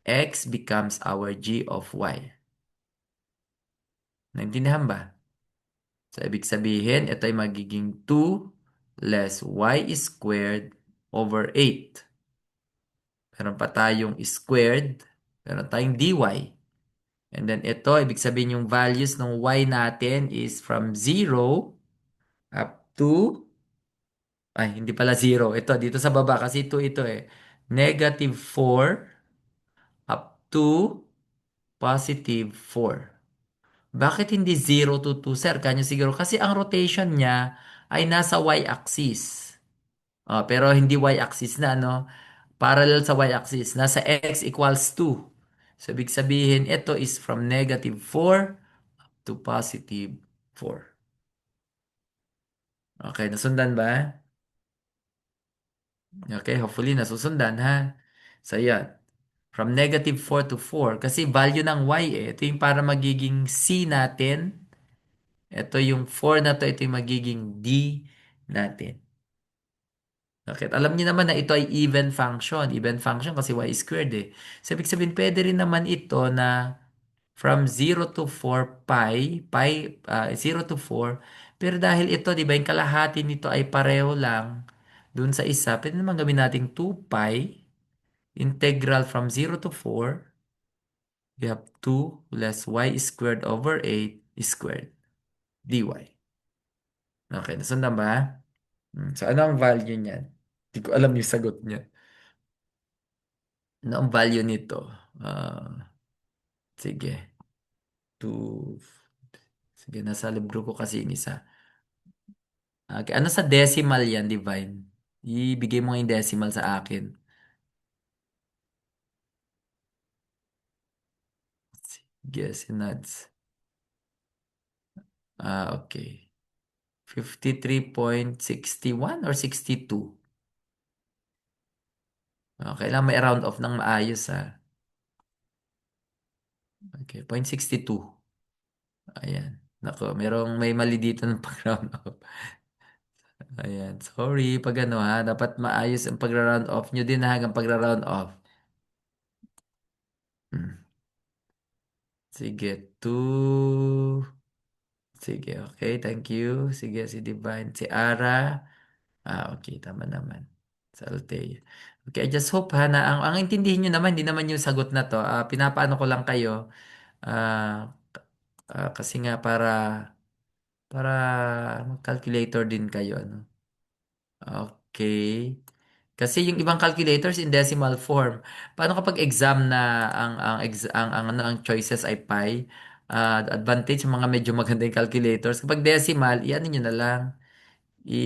X becomes our g of y. Naintindihan ba? So, ibig sabihin, ito ay magiging 2 less y squared over 8. Meron pa tayong squared. Meron tayong dy. And then ito, ibig sabihin yung values ng y natin is from 0 up to, ay, hindi pala 0. Ito, dito sa baba, kasi ito eh. Negative 4 up to positive 4. Bakit hindi 0 to 2, sir? Kanyo siguro. Kasi ang rotation niya ay nasa y-axis. Pero hindi y-axis na, no? Parallel sa y-axis. Nasa x equals 2. So, ibig sabihin, ito is from negative 4 to positive 4. Okay, nasundan ba? Okay, hopefully nasusundan ha. So, yan. From negative 4 to 4. Kasi value ng y eh. Ito yung para magiging c natin. Ito yung 4 na to. Ito yung magiging d natin. Okay, at alam niyo naman na ito ay even function. Even function kasi y squared eh. So, ibig sabihin, pwede rin naman ito na from 0 to 4 pi 0 to 4. Pero dahil ito, di ba, yung kalahati nito ay pareho lang dun sa isa, pwede naman gawin natin 2 pi integral from 0 to 4. We have 2 less y squared over 8 squared dy. Okay, nasundan ba? So, ano ang value niyan? Hindi ko alam yung sagot niya. Ano ang value nito? Sige. 2. Sige, nasa libro ko kasi yung isa. Okay, ano sa decimal yan, Divine? Ibigay mo yung decimal sa akin. Guess nuts. Okay. 53.61 or 62? Okay lang, may round off ng maayos Okay, 0.62. Ayan. Nako, may mali dito ng pag-round off. Ayan, sorry pag ano dapat maayos ang pag-round off nyo din hanggang pag-round off. Hmm. Sige, 2. Sige, okay, thank you. Sige, si Divine, si Ara. Okay, tama naman. Sa Althea. Okay, I just hope na ang intindihin nyo naman, hindi naman yung sagot na to. Pinapaano ko lang kayo. Ah, kasi nga para mag-calculator din kayo, ano. Okay. Kasi yung ibang calculators in decimal form. Paano kapag exam na ang choices ay pi? Advantage ng mga medyo maganda yung calculators. Kapag decimal, iyan niyo na lang. I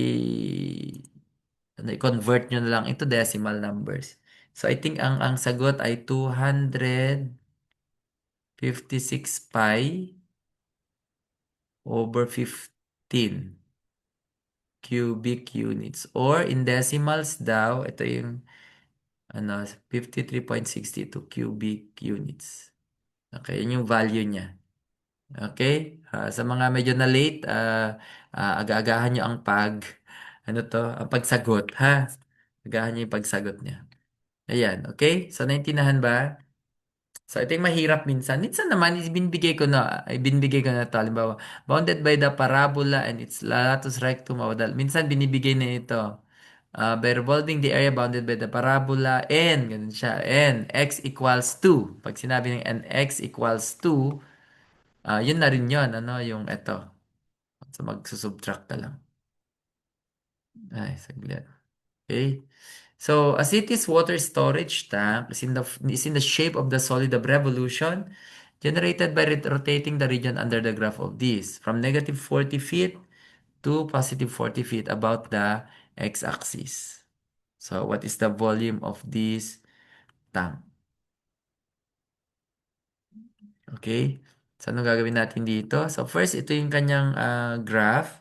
i-convert nyo na lang into decimal numbers. So I think ang sagot ay 256 pi over 15 cubic units. Or in decimals daw, ito yung 53.62 cubic units. Okay, yun yung value niya. Okay? Sa mga medyo na late, aga-agahan nyo ang ang pagsagot, ha? Agahan nyo yung pagsagot niya. Ayan, okay? So, naintindihan ba? So, ito yung mahirap minsan. Minsan naman, binibigay ko na ito. Halimbawa, bounded by the parabola and its latus rectum of the... Minsan, binibigay na ito. By revolving the area bounded by the parabola, n, ganun siya, n, x equals 2. Pag sinabi ng n, x equals 2, Yun na rin yun, ano, yung eto. So, magsusubtract ka lang. Ay, saglit. Okay. So, a city's water storage tank is in the shape of the solid of revolution generated by rotating the region under the graph of this from negative 40 feet to positive 40 feet about the x-axis. So, what is the volume of this tank? Okay? So, anong gagawin natin dito? So, first, ito yung kanyang graph.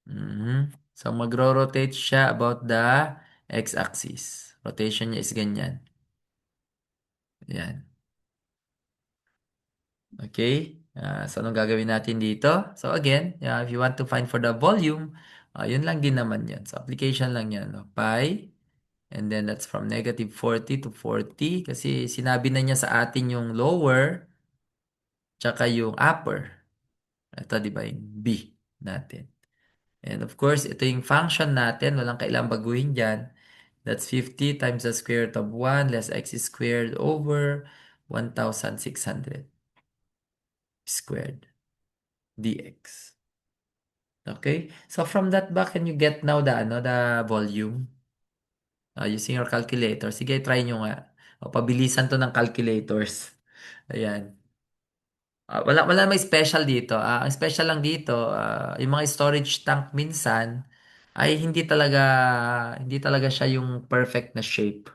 Mhm. So, magro-rotate siya about the x-axis. Rotation niya is ganyan. Yan. Okay? So, anong gagawin natin dito? So, again, if you want to find for the volume, yun lang din naman yan. So, application lang yan. No? Pi, and then that's from negative 40 to 40 kasi sinabi na niya sa atin yung lower tsaka yung upper. Ito, di ba, yung B natin. And of course, ito yung function natin. Walang kailang baguhin dyan. That's 50 times the square root of 1 less x squared over 1,600 squared dx. Okay? So from that back, can you get now the volume using your calculator? Sige, try nyo nga. O, pabilisan to ng calculators. Ayan. Wala may special dito. Ang special lang dito, yung mga storage tank minsan ay hindi talaga siya yung perfect na shape.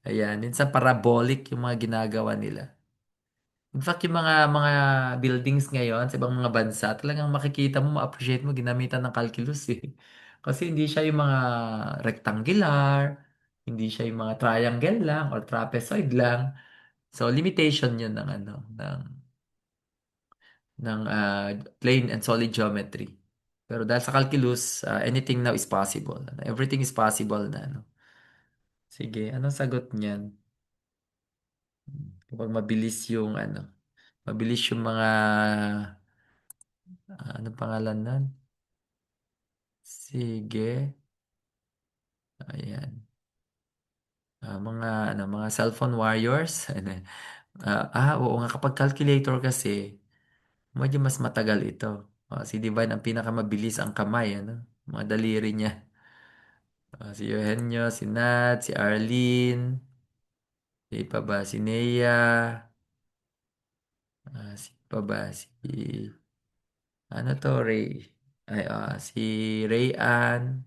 Ayan, minsan parabolic yung mga ginagawa nila. In fact, yung mga buildings ngayon sa ibang mga bansa, talagang makikita mo, ma-appreciate mo, ginamitan ng calculus eh. Kasi hindi siya yung mga rectangular, hindi siya yung mga triangle lang or trapezoid lang. So, limitation yun ng plane and solid geometry. Pero dahil sa calculus, anything now is possible. Everything is possible na. Ano. Sige, anong sagot niyan? Kapag mabilis yung mga, anong pangalan nun? Sige, ayan. Mga cellphone warriors. Ano, oo nga, kapag calculator kasi, medyo mas matagal ito. Si Divine ang pinakamabilis ang kamay, ano? Mga daliri niya. Si Eugenio, si Nat, si Arlene, si pa ba, si Nea, si pa ba, ano to, si Ray Ann,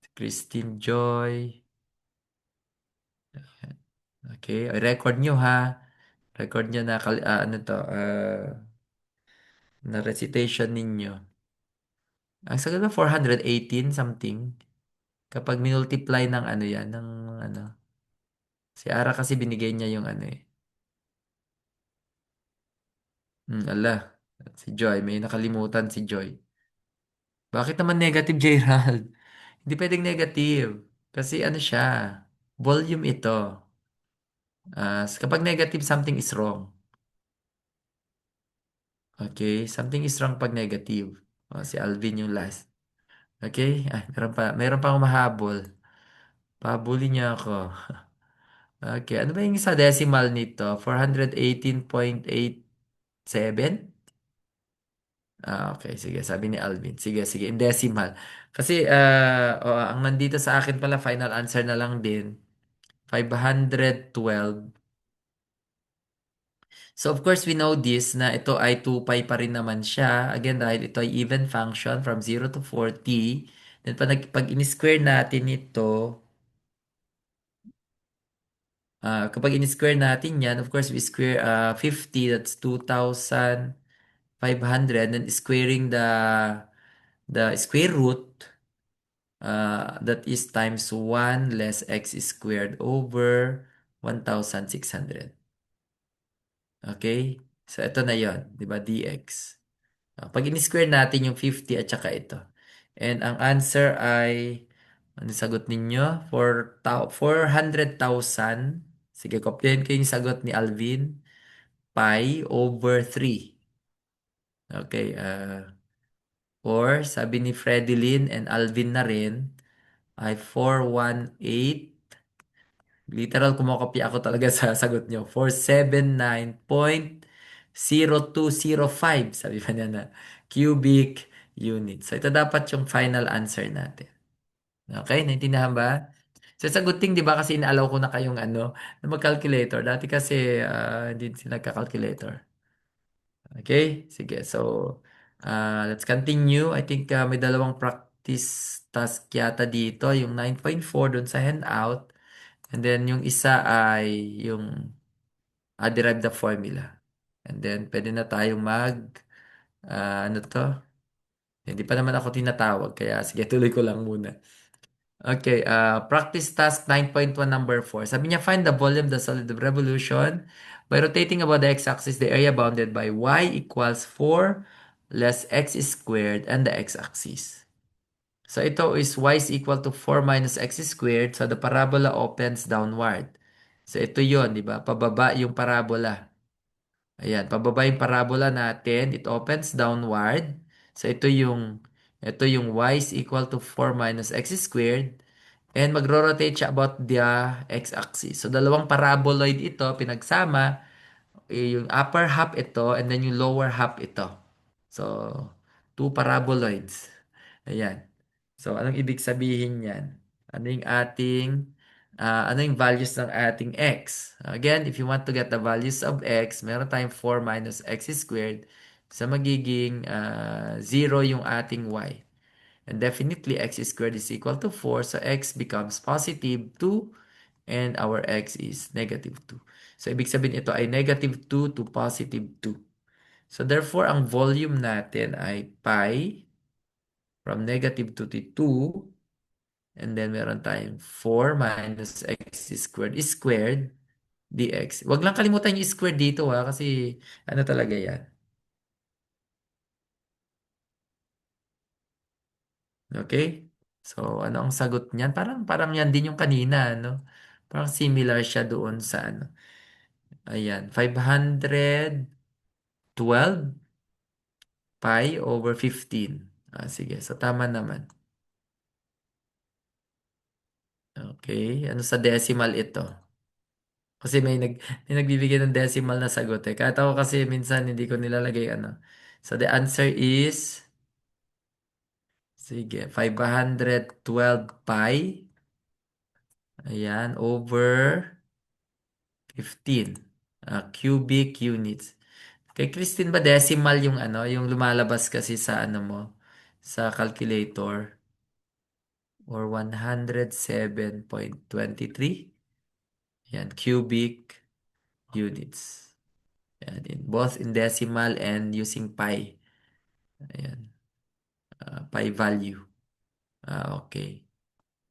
si Christine Joy. Okay, record nyo ha. Record nyo na, na recitation ninyo. Ang sagot na 418 something. Kapag minultiply ng ano yan, ng ano. Si Ara kasi binigay niya yung ano eh. Ala, si Joy. May nakalimutan si Joy. Bakit naman negative, Gerald? Hindi pwedeng negative. Kasi ano siya, volume ito. Kapag negative, something is wrong. Okay? Something is wrong pag negative. Si Alvin yung last. Okay? Meron pa akong mahabol. Pahabulin niya ako. Okay, ano ba yung sa decimal nito? 418.87? Okay, sige, sabi ni Alvin. Sige, sige, in decimal. Kasi, ang nandito sa akin pala, final answer na lang din. 512. So, of course, we know this na ito ay 2 pi pa rin naman siya. Again, dahil ito ay even function from 0 to 40. Then, pag in-square natin ito, kapag in-square natin yan, of course, we square 50, that's 2,500. Then, squaring the square root, that is times 1 less x squared over 1,600. Okay? So, ito na yon, di ba, dx. Pag in-square natin yung 50 at saka ito. And ang answer ay, ano sagot ninyo? 400,000. Sige, kopyahin ko yung sagot ni Alvin. Pi over 3. Okay, or sabi ni Fredelyn and Alvin na rin, ay 418 Literal, kumokopya ako talaga sa sagot nyo. 479.0205. Sabi pa niya na cubic unit. So, ito dapat yung final answer natin. Okay, naintindihan ba? So, it's a good thing, di ba? Kasi inaalaw ko na kayong na mag-calculator. Dati kasi, hindi sila nagka-calculator. Okay, sige. So, let's continue. I think may dalawang practice task yata dito. Yung 9.4 dun sa handout. And then, yung isa ay yung derive the formula. And then, pwede na tayong ano to? Hindi pa naman ako tinatawag. Kaya, sige, tuloy ko lang muna. Okay, practice task 9.1 number 4. Sabi niya, find the volume, the solid of revolution. By rotating about the x-axis, the area bounded by y equals 4 less x squared and the x-axis. So ito is y is equal to 4 minus x squared. So the parabola opens downward. So ito yon, di ba? Pababa yung parabola. Ayan, pababa yung parabola natin. It opens downward. So ito yung y is equal to 4 minus x squared. And magro-rotate siya about the x-axis. So, dalawang paraboloid ito, pinagsama, yung upper half ito, and then yung lower half ito. So, two paraboloids. Ayan. So, anong ibig sabihin yan? Ano yung ano yung values ng ating x? Again, if you want to get the values of x, meron tayong 4 minus x squared. So, magiging 0 yung ating y. And definitely x squared is equal to 4. So x becomes positive 2 and our x is negative 2. So ibig sabihin ito ay negative 2 to positive 2. So therefore, ang volume natin ay pi from negative 2 to 2. And then meron tayong 4 minus x squared dx. Huwag lang kalimutan yung square dito kasi ano talaga yan. Okay? So, ano ang sagot niyan? Parang yan din yung kanina, no? Parang similar siya doon sa Ayan, 512 pi over 15. Sige. So, tama naman. Okay. Ano sa decimal ito? Kasi may nagbibigay ng decimal na sagot eh. Kahit ako kasi minsan hindi ko nilalagay ano. So, the answer is, sige, 512 pi. Ayan, over 15 cubic units. Kay Christine ba decimal yung yung lumalabas kasi sa mo, sa calculator or 107.23? Yan, cubic units. Yan, both in decimal and using pi. Ayan, pi value. Okay.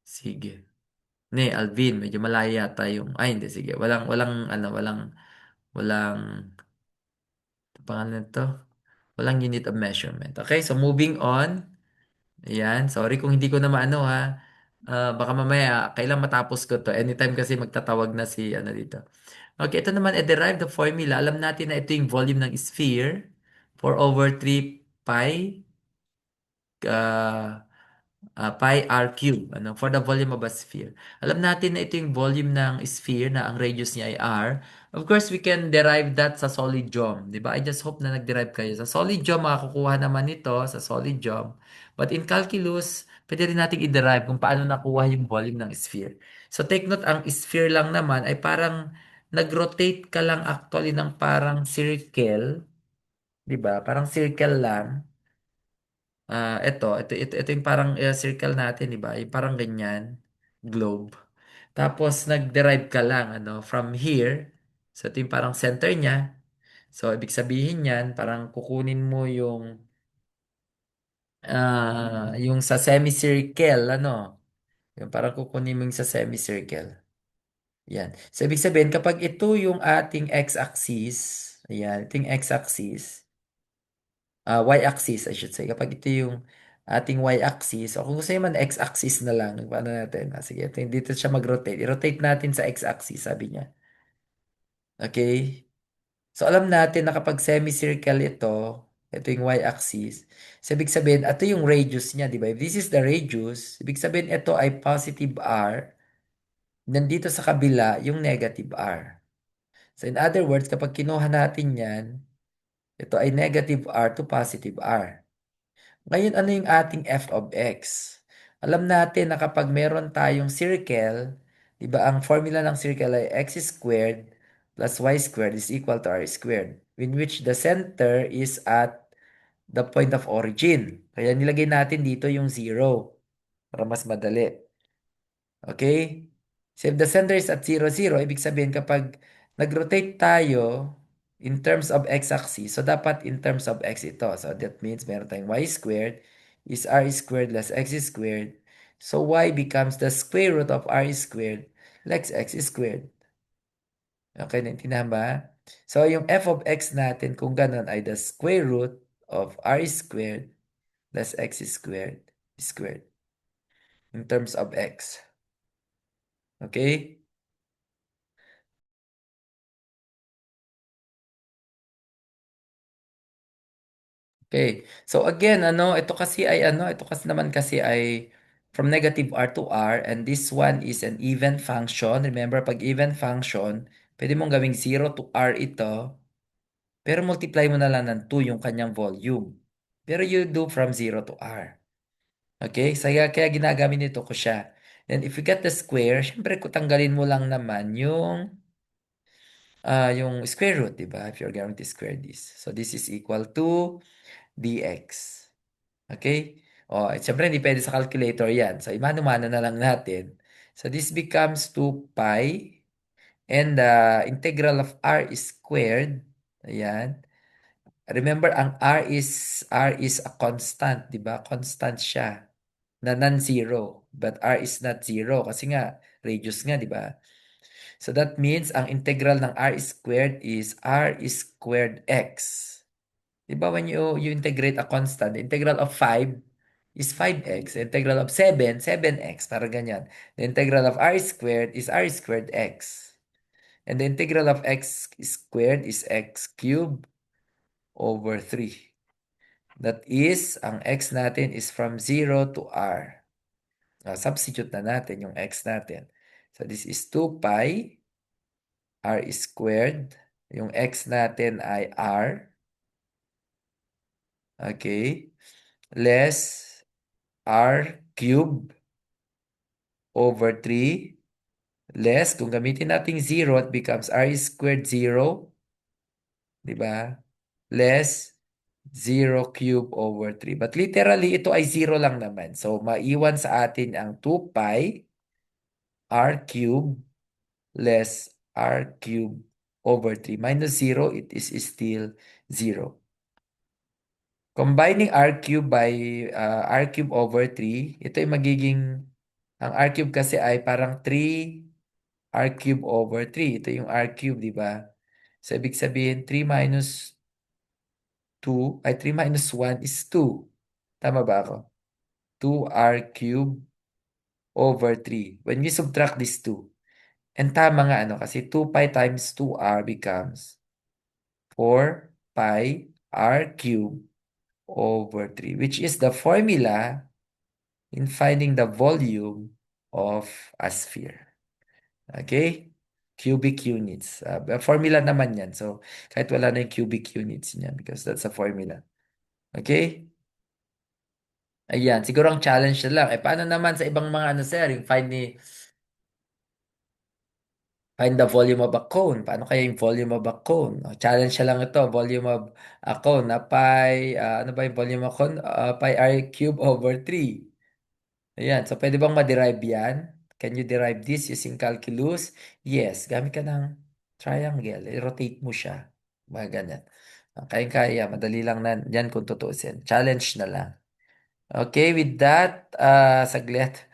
Sige. Ne, Alvin, medyo malayo yata yung, hindi, sige. Walang, pangalan nito. Walang unit of measurement. Okay, so moving on. Ayan, sorry kung hindi ko na maano ha. Baka mamaya, kailan matapos ko to. Anytime kasi magtatawag na si dito. Okay, ito naman, derive the formula. Alam natin na ito yung volume ng sphere. 4 over 3 pi uh, pi r cube for the volume of a sphere. Alam natin na ito yung volume ng sphere na ang radius niya ay r. Of course, we can derive that sa solid geom, 'di ba? I just hope na nag-derive kayo. Sa solid geom makakukuha naman ito sa solid geom. But in calculus, pwede rin nating i-derive kung paano nakuha yung volume ng sphere. So take note, ang sphere lang naman ay parang nag-rotate ka lang actually ng parang circle, 'di ba? Parang circle lang. Ito yung parang circle natin, di ba? Yung parang ganyan, globe. Tapos nag-derive ka lang from here. So ito yung parang center niya. So ibig sabihin niyan, parang kukunin mo yung sa semicircle, yung parang kukunin mo yung sa semicircle. Yan. So ibig sabihin, kapag ito yung ating x-axis, ayan, ito yung x-axis, y-axis, I should say. Kapag ito yung ating y-axis, o kung gusto nyo man x-axis na lang, paano natin? Sige, dito siya mag-rotate. I-rotate natin sa x-axis, sabi niya. Okay? So, alam natin na kapag semicircle ito yung y-axis, so, ibig sabihin, ito yung radius niya, di ba? If this is the radius, ibig sabihin, ito ay positive r, Nandito sa kabila yung negative R. So in other words, kapag kinuha natin yan, ito ay negative R to positive R. Ngayon, ano yung ating f of x? Alam natin na kapag meron tayong circle, di ba ang formula ng circle ay x squared plus y squared is equal to r squared, in which the center is at the point of origin. Kaya nilagay natin dito yung zero para mas madali. Okay? So if the center is at 0, 0, ibig sabihin kapag nag-rotate tayo in terms of x-axis, so dapat in terms of x ito. So that means meron tayong y squared is r squared less x squared. So y becomes the square root of r squared less x squared. Okay, naintindihan ba? So yung f of x natin kung ganun ay the square root of r squared less x squared in terms of x. Okay? Okay. So again, ito kasi naman kasi ay from negative R to R, and this one is an even function. Remember, pag even function, pwede mong gawing 0 to R ito, pero multiply mo na lang ng 2 yung kanyang volume. Pero you do from 0 to R. Okay? So kaya ginagamit nito ko siya. Then if you get the square, syempre kung tanggalin mo lang naman yung square root, di ba? If you're going to square this. So this is equal to dx. Okay? O, siyempre hindi pwede sa calculator yan. So, imano-mano na lang natin. So, this becomes 2 pi and the integral of r is squared. Ayan. Remember, ang r is a constant, di ba? Constant siya na non-zero. But r is not zero kasi nga, radius nga, di ba? So, that means ang integral ng r squared is r squared x. Di ba when you integrate a constant, the integral of 5 is 5x. The integral of 7, 7x. Para ganyan. The integral of r squared is r squared x. And the integral of x squared is x cubed over 3. That is, ang x natin is from 0 to r. Substitute na natin yung x natin. So this is 2 pi r squared. Yung x natin ay r. Okay. Less r cube over 3 less, kung gamitin natin 0, it becomes r squared 0, di ba? Less 0 cube over 3. But literally, ito ay 0 lang naman. So, maiwan sa atin ang 2 pi r cube less r cube over 3. Minus 0, it is still 0. Combining r cube by r cube over 3, ito ay magiging, ang r cube kasi ay parang 3 r cube over 3. Ito yung r cube, di ba? So, ibig sabihin, 3 minus 3 minus 1 is 2. Tama ba ako? 2r cube over 3. When we subtract these two, and tama nga ano, kasi 2 pi times 2r becomes 4 pi r cube over 3, which is the formula in finding the volume of a sphere. Okay? Cubic units. Formula naman yan. So, kahit wala na yung cubic units niya because that's a formula. Okay? Ayan. Siguro ang challenge na lang. Paano naman sa ibang mga ano, sir? Yung find the volume of a cone. Paano kaya yung volume of a cone? Challenge siya lang ito. Volume of a cone na pi, ano ba yung volume of a cone? Pi r cube over 3. Ayan. So, pwede bang ma-derive yan? Can you derive this using calculus? Yes. Gamit ka ng triangle. I-rotate mo siya. Mga ganyan. Kaya-kaya. Madali lang yan kung tutuusin. Challenge na lang. Okay, with that, saglit.